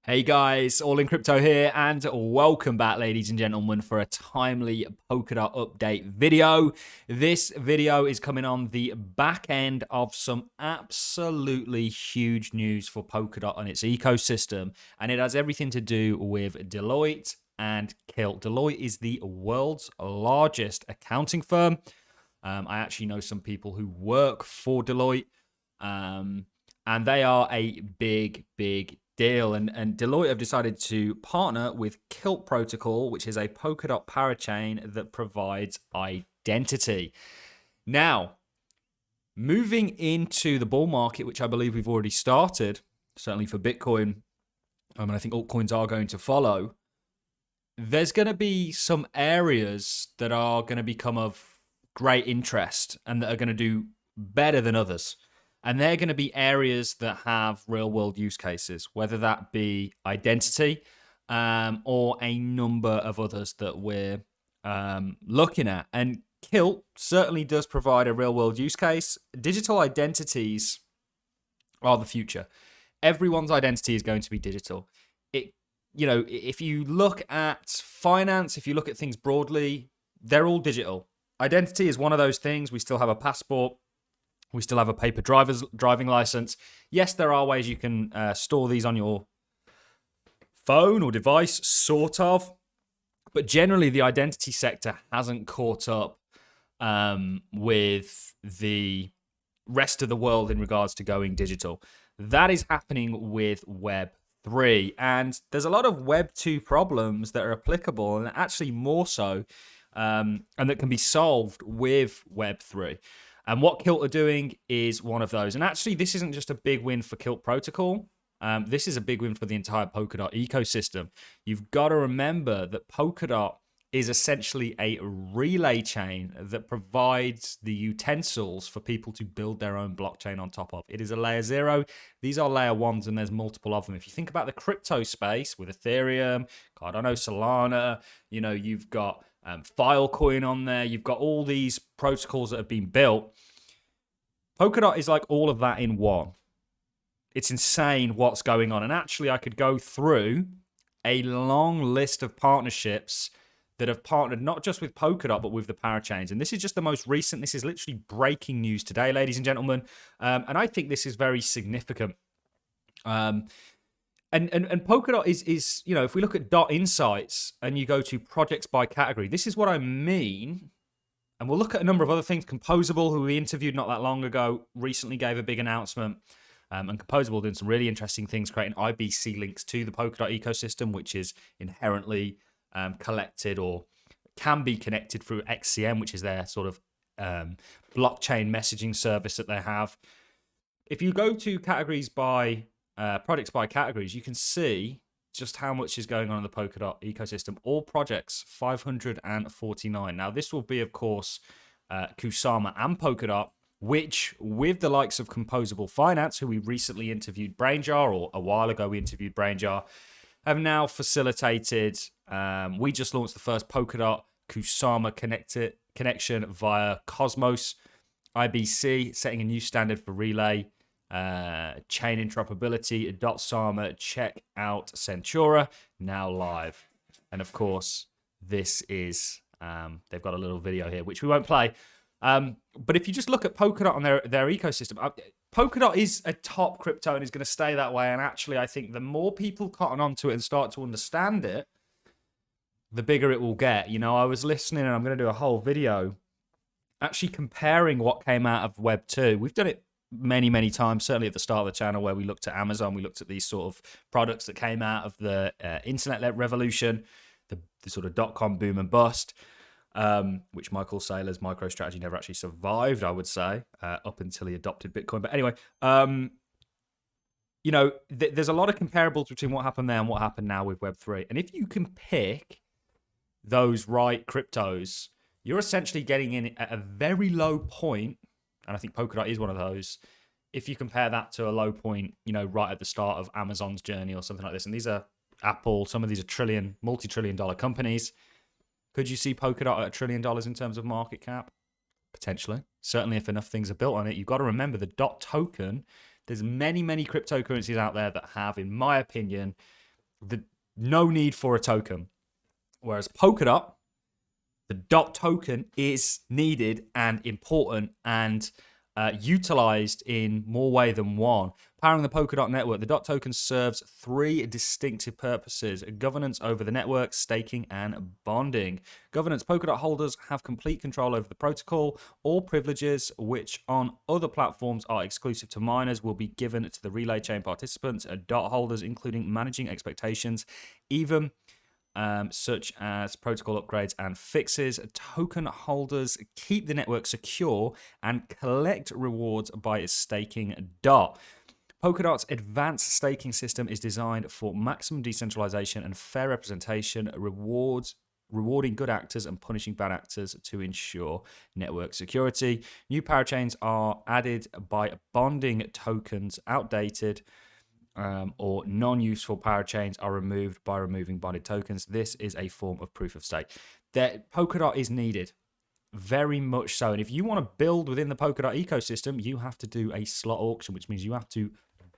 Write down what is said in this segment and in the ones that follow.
Hey guys, All in Crypto here, and welcome back, ladies and gentlemen, for a timely Polkadot update video. This video is coming on the back end of some absolutely huge news for Polkadot and its ecosystem, and it has everything to do with Deloitte and Kilt. Deloitte is the world's largest accounting firm. I actually know some people who work for Deloitte, and they are a big deal. And Deloitte have decided to partner with Kilt Protocol, which is a Polkadot parachain that provides identity. Now, moving into the bull market, which I believe we've already started, certainly for Bitcoin, and I think altcoins are going to follow, there's going to be some areas that are going to become of great interest and that are going to do better than others. And they're going to be areas that have real world use cases, whether that be identity or a number of others that we're looking at. And Kilt certainly does provide a real world use case. Digital identities are the future. Everyone's identity is going to be digital. If you look at finance, if you look at things broadly, they're all digital. Identity is one of those things. We still have a passport. We still have a paper driving license. Yes, there are ways you can store these on your phone or device, sort of. But generally, the identity sector hasn't caught up with the rest of the world in regards to going digital. That is happening with Web3. And there's a lot of Web2 problems that are applicable, and actually more so, and that can be solved with Web3. And what Kilt are doing is one of those. And actually, this isn't just a big win for Kilt Protocol. This is a big win for the entire Polkadot ecosystem. You've got to remember that Polkadot is essentially a relay chain that provides the utensils for people to build their own blockchain on top of. It is a layer 0. These are layer 1s, and there's multiple of them. If you think about the crypto space with Ethereum, Cardano, Solana, you've got Filecoin on there. You've got all these protocols that have been built. Polkadot is like all of that in one. It's insane what's going on. And actually, I could go through a long list of partnerships that have partnered not just with Polkadot, but with the parachains. And this is just the most recent. This is literally breaking news today, ladies and gentlemen. And I think this is very significant. And Polkadot is if we look at Dot Insights and you go to projects by category, this is what I mean. And we'll look at a number of other things. Composable, who we interviewed not that long ago, recently gave a big announcement. And Composable doing some really interesting things, creating IBC links to the Polkadot ecosystem, which is inherently collected or can be connected through XCM, which is their sort of blockchain messaging service that they have. If you go to categories by projects by categories, you can see just how much is going on in the Polkadot ecosystem. All projects, 549. Now, this will be, of course, Kusama and Polkadot, which, with the likes of Composable Finance, who we recently interviewed Brainjar, or a while ago we interviewed Brainjar, have now facilitated. We just launched the first Polkadot Kusama connection via Cosmos IBC, setting a new standard for relay. Chain interoperability, Sama, check out Centura, now live. And of course, this is, they've got a little video here, which we won't play. But if you just look at Polkadot on their ecosystem, Polkadot is a top crypto and is going to stay that way. And actually, I think the more people cotton onto it and start to understand it, the bigger it will get. I was listening, and I'm going to do a whole video actually comparing what came out of Web 2. We've done it many times, certainly at the start of the channel, where we looked at Amazon, we looked at these sort of products that came out of the internet revolution, the sort of dot-com boom and bust, which Michael Saylor's MicroStrategy never actually survived, I would say, up until he adopted Bitcoin. But anyway, there's a lot of comparables between what happened there and what happened now with Web3. And if you can pick those right cryptos, you're essentially getting in at a very low point. And I think Polkadot is one of those. If you compare that to a low point, right at the start of Amazon's journey or something like this, and these are Apple, some of these are multi-trillion dollar companies. Could you see Polkadot at $1 trillion in terms of market cap? Potentially. Certainly if enough things are built on it. You've got to remember the DOT token. There's many cryptocurrencies out there that have, in my opinion, no need for a token. Whereas Polkadot, the dot token is needed and important and utilized in more way than one. Powering the Polkadot network, the dot token serves three distinctive purposes: governance over the network, staking, and bonding. Governance: Polkadot holders have complete control over the protocol. All privileges which on other platforms are exclusive to miners will be given to the relay chain participants, dot holders, including managing expectations, even such as protocol upgrades and fixes. Token holders keep the network secure and collect rewards by staking DOT. Polkadot's advanced staking system is designed for maximum decentralization and fair representation, rewarding good actors and punishing bad actors to ensure network security. New parachains are added by bonding tokens. Outdated or non-useful parachains are removed by removing bonded tokens. This is a form of proof of stake. Polkadot is needed, very much so. And if you want to build within the Polkadot ecosystem, you have to do a slot auction, which means you have to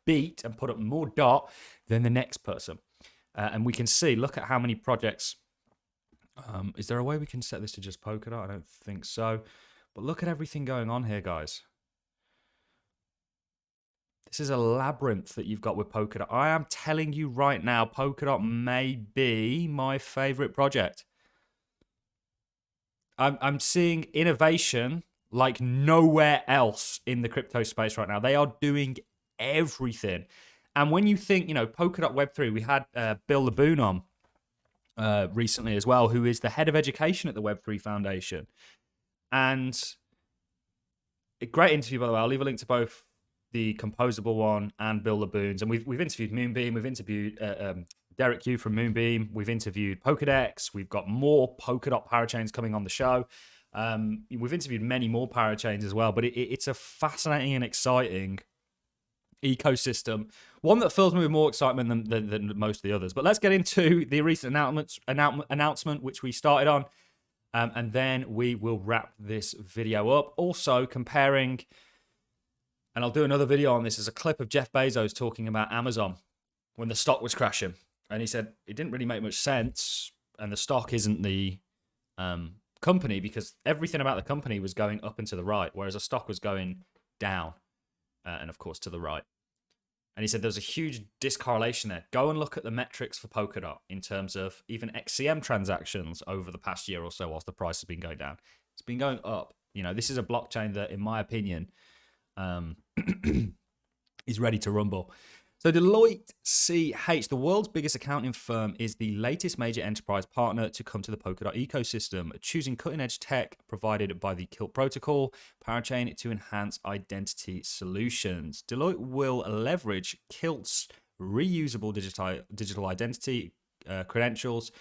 beat and put up more DOT than the next person. And we can see, look at how many projects. Is there a way we can set this to just Polkadot? I don't think so. But look at everything going on here, guys. This is a labyrinth that you've got with Polkadot. I am telling you right now, Polkadot may be my favorite project. I'm seeing innovation like nowhere else in the crypto space right now. They are doing everything. And when you think, Polkadot Web3, we had Bill LeBoon on recently as well, who is the head of education at the Web3 Foundation. And a great interview, by the way. I'll leave a link to both the Composable one and Bill LeBoon's. And we've interviewed Moonbeam. We've interviewed Derek Yu from Moonbeam. We've interviewed Pokedex. We've got more Polkadot parachains coming on the show. We've interviewed many more parachains as well. But it's a fascinating and exciting ecosystem, one that fills me with more excitement than most of the others. But let's get into the recent announcement which we started on, and then we will wrap this video up. Also comparing, and I'll do another video on this, as a clip of Jeff Bezos talking about Amazon when the stock was crashing, and he said it didn't really make much sense, and the stock isn't the company, because everything about the company was going up and to the right, whereas the stock was going down and of course to the right. And he said there's a huge discorrelation there. Go and look at the metrics for Polkadot in terms of even XCM transactions over the past year or so whilst the price has been going down. It's been going up. This is a blockchain that, in my opinion, is ready to rumble. So Deloitte CH, the world's biggest accounting firm, is the latest major enterprise partner to come to the Polkadot ecosystem, choosing cutting-edge tech provided by the Kilt protocol parachain to enhance identity solutions. Deloitte will leverage Kilt's reusable digital identity credentials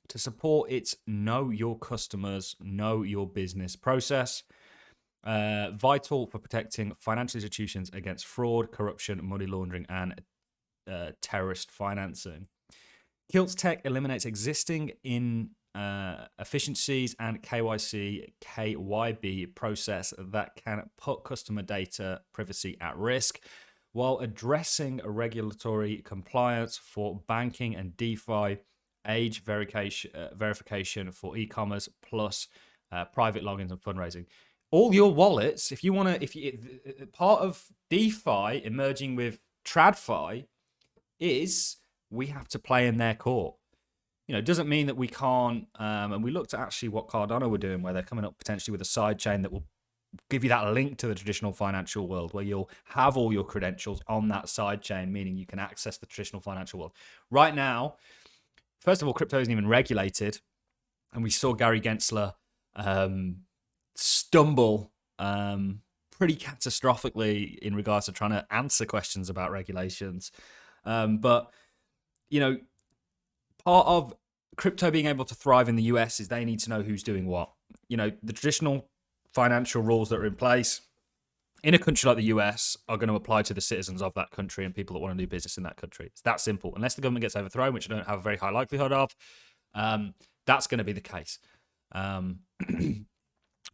to support its Know Your Customers, Know Your Business process. Vital for protecting financial institutions against fraud, corruption, money laundering, and terrorist financing. Kilt's tech eliminates existing inefficiencies and KYC, KYB process that can put customer data privacy at risk, while addressing regulatory compliance for banking and DeFi, age verification for e-commerce, plus private logins and fundraising. All your wallets, part of DeFi emerging with TradFi is we have to play in their court. It doesn't mean that we can't, and we looked at actually what Cardano were doing, where they're coming up potentially with a side chain that will give you that link to the traditional financial world, where you'll have all your credentials on that side chain, meaning you can access the traditional financial world. Right now, first of all, crypto isn't even regulated, and we saw Gary Gensler stumble pretty catastrophically in regards to trying to answer questions about regulations. But part of crypto being able to thrive in the US is they need to know who's doing what. The traditional financial rules that are in place in a country like the US are going to apply to the citizens of that country and people that want to do business in that country. It's that simple. Unless the government gets overthrown, which I don't have a very high likelihood of, that's going to be the case.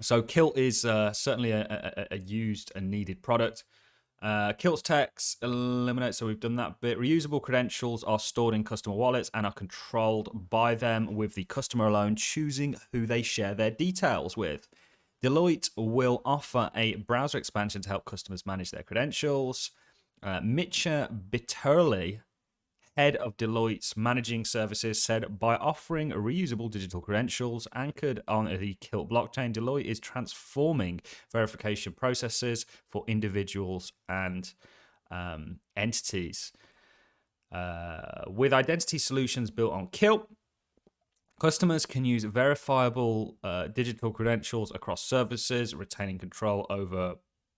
So Kilt is certainly a used and needed product. Kills text, eliminate, so we've done that bit. Reusable credentials are stored in customer wallets and are controlled by them, with the customer alone choosing who they share their details with. Deloitte will offer a browser expansion to help customers manage their credentials. Mitcha Bitterly, head of Deloitte's managing services, said by offering reusable digital credentials anchored on the Kilt blockchain, Deloitte is transforming verification processes for individuals and entities. With identity solutions built on Kilt, customers can use verifiable digital credentials across services, retaining control over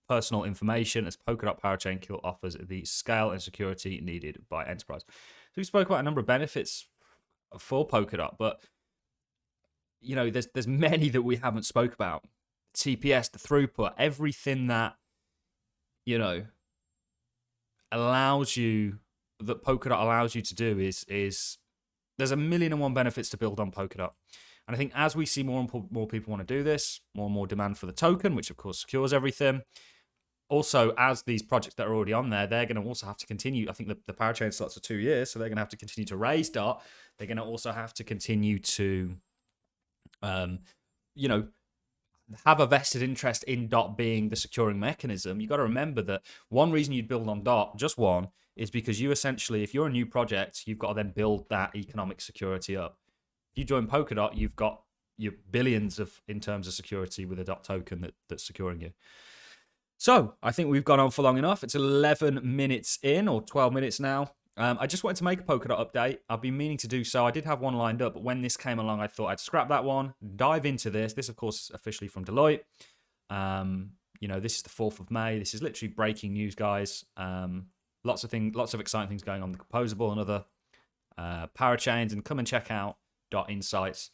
personal information as Polkadot Parachain Kilt offers the scale and security needed by enterprise. So we spoke about a number of benefits for Polkadot, but there's many that we haven't spoke about. TPS, the throughput, everything that allows you, that Polkadot allows you to do is there's a million and one benefits to build on Polkadot. And I think as we see more and more people want to do this, more and more demand for the token, which of course secures everything. Also, as these projects that are already on there, they're going to also have to continue. I think the parachain slots are 2 years, so they're going to have to continue to raise DOT. They're going to also have to continue to, have a vested interest in DOT being the securing mechanism. You've got to remember that one reason you'd build on DOT, just one, is because you essentially, if you're a new project, you've got to then build that economic security up. If you join Polkadot, you've got your billions in terms of security with a DOT token that's securing you. So I think we've gone on for long enough. It's 11 minutes in, or 12 minutes now. I just wanted to make a Polkadot update. I've been meaning to do so. I did have one lined up, but when this came along, I thought I'd scrap that one, dive into this. This, of course, is officially from Deloitte. This is the 4th of May. This is literally breaking news, guys. Lots of exciting things going on. The Composable and other parachains, and come and check out Dot Insights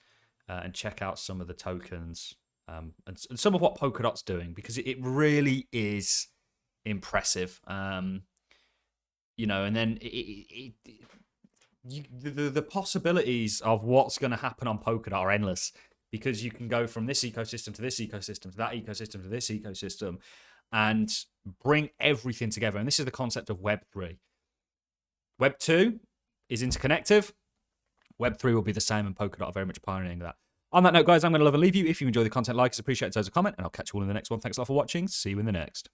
and check out some of the tokens. And some of what Polkadot's doing, because it really is impressive. And then the possibilities of what's going to happen on Polkadot are endless, because you can go from this ecosystem to this ecosystem to that ecosystem to this ecosystem and bring everything together. And this is the concept of Web 3. Web 2 is interconnective. Web 3 will be the same, and Polkadot are very much pioneering that. On that note, guys, I'm going to love and leave you. If you enjoy the content, like us, appreciate it, as a comment, and I'll catch you all in the next one. Thanks a lot for watching. See you in the next.